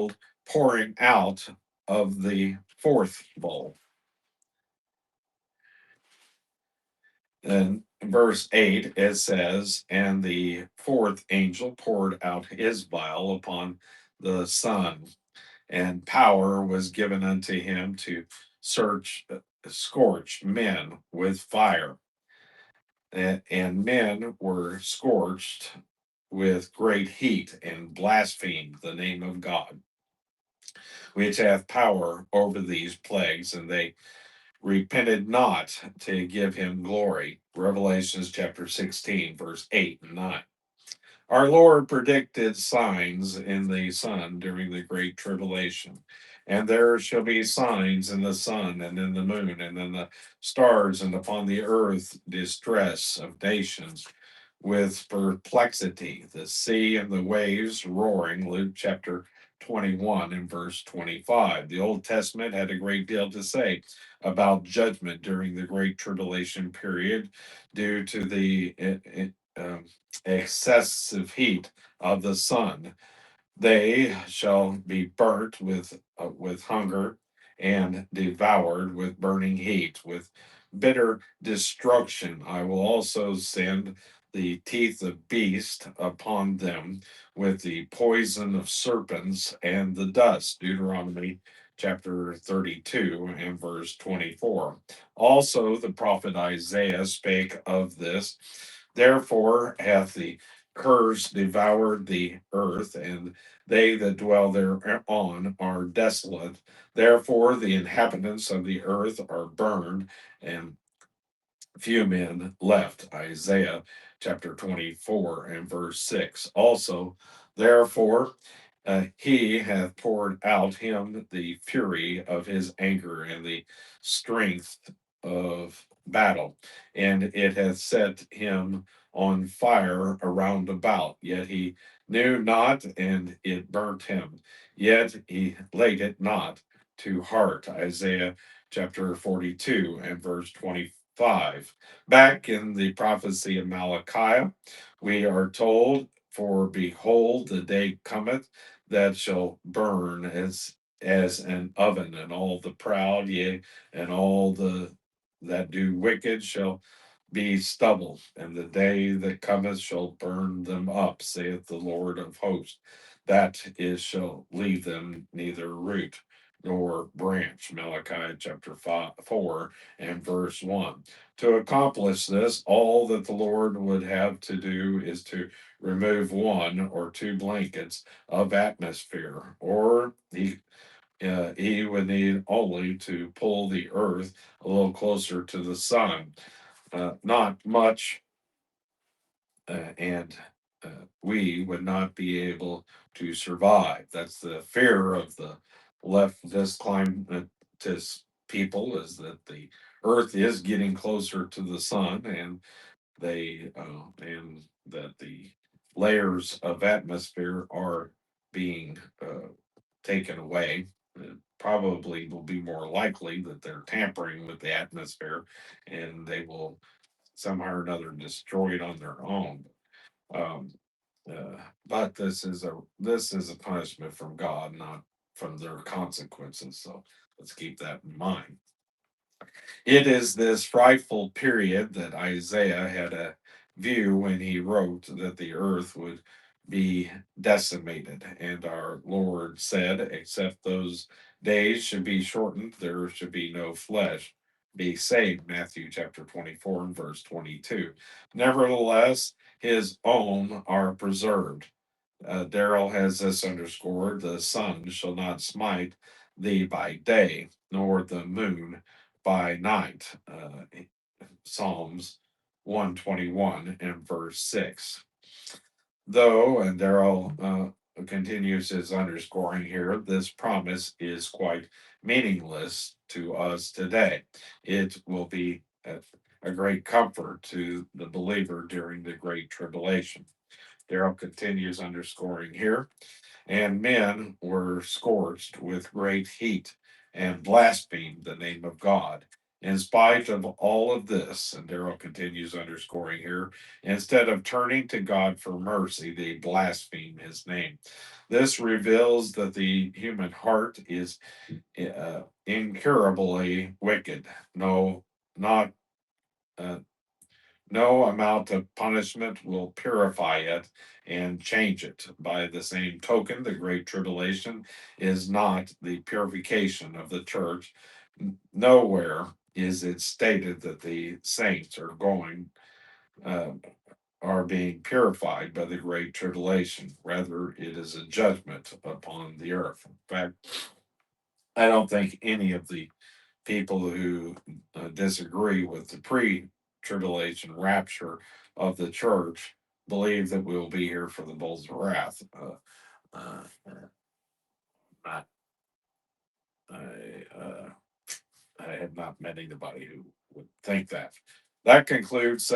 entitled Pouring Out of the Fourth Bowl. In verse 8, it says, And the fourth angel poured out his vial upon the sun, and power was given unto him to scorch men with fire. And men were scorched with great heat and blasphemed the name of God, which hath power over these plagues, and they repented not to give him glory. Revelations chapter 16, verse 8 and 9. Our Lord predicted signs in the sun during the Great Tribulation. And there shall be signs in the sun and in the moon and in the stars, and upon the earth distress of nations with perplexity, the sea and the waves roaring. Luke chapter 21 and verse 25. The Old Testament had a great deal to say about judgment during the Great Tribulation period due to the excessive heat of the sun. They shall be burnt with hunger and devoured with burning heat, with bitter destruction. I will also send the teeth of beast upon them, with the poison of serpents and the dust. Deuteronomy chapter 32 and verse 24. Also, the prophet Isaiah spake of this. Therefore hath the curse devoured the earth, and they that dwell thereon are desolate. Therefore the inhabitants of the earth are burned, and few men left. Isaiah chapter 24 and verse 6. Also, therefore, he hath poured out him the fury of his anger and the strength of battle, and it hath set him on fire around about. Yet he knew not, and it burnt him. Yet he laid it not to heart. Isaiah chapter 42 and verse 25. Back in the prophecy of Malachi, we are told, For behold, the day cometh that shall burn as an oven, and all the proud, yea, and all the that do wicked shall be stubble, and the day that cometh shall burn them up, saith the Lord of hosts. That is shall leave them neither root nor branch. Malachi chapter 4 and verse 1. To accomplish this, all that the Lord would have to do is to remove one or two blankets of atmosphere, or he would need only to pull the earth a little closer to the sun. Not much, and we would not be able to survive. That's the fear of the leftist climatist people, is that the earth is getting closer to the sun, and and that the layers of atmosphere are being taken away. It probably will be more likely that they're tampering with the atmosphere, and they will somehow or another destroy it on their own. Um, but this is a punishment from God, not from their consequences. So let's keep that in mind. It is this frightful period that Isaiah had a view when he wrote that the earth would be decimated. And our Lord said, Except those days should be shortened, there should be no flesh be saved. Matthew chapter 24 and verse 22. Nevertheless, his own are preserved. Daryl has this underscored: the sun shall not smite thee by day, nor the moon by night. Psalms 121 and verse 6. Though, and Daryl continues his underscoring here, this promise is quite meaningless to us today. It will be a great comfort to the believer during the Great Tribulation. Daryl continues underscoring here, and men were scorched with great heat and blasphemed the name of God. In spite of all of this, and Daryl continues underscoring here, instead of turning to God for mercy, they blaspheme his name. This reveals that the human heart is incurably wicked. Not uh, no amount of punishment will purify it and change it. By the same token, the Great Tribulation is not the purification of the church. Nowhere is it stated that the saints uh, are being purified by the Great Tribulation. Rather, it is a judgment upon the earth. In fact, I don't think any of the people who disagree with the pre tribulation rapture of the church believe that we'll be here for the bowls of wrath. Uh, not, I, I have not met anybody who would think that. That concludes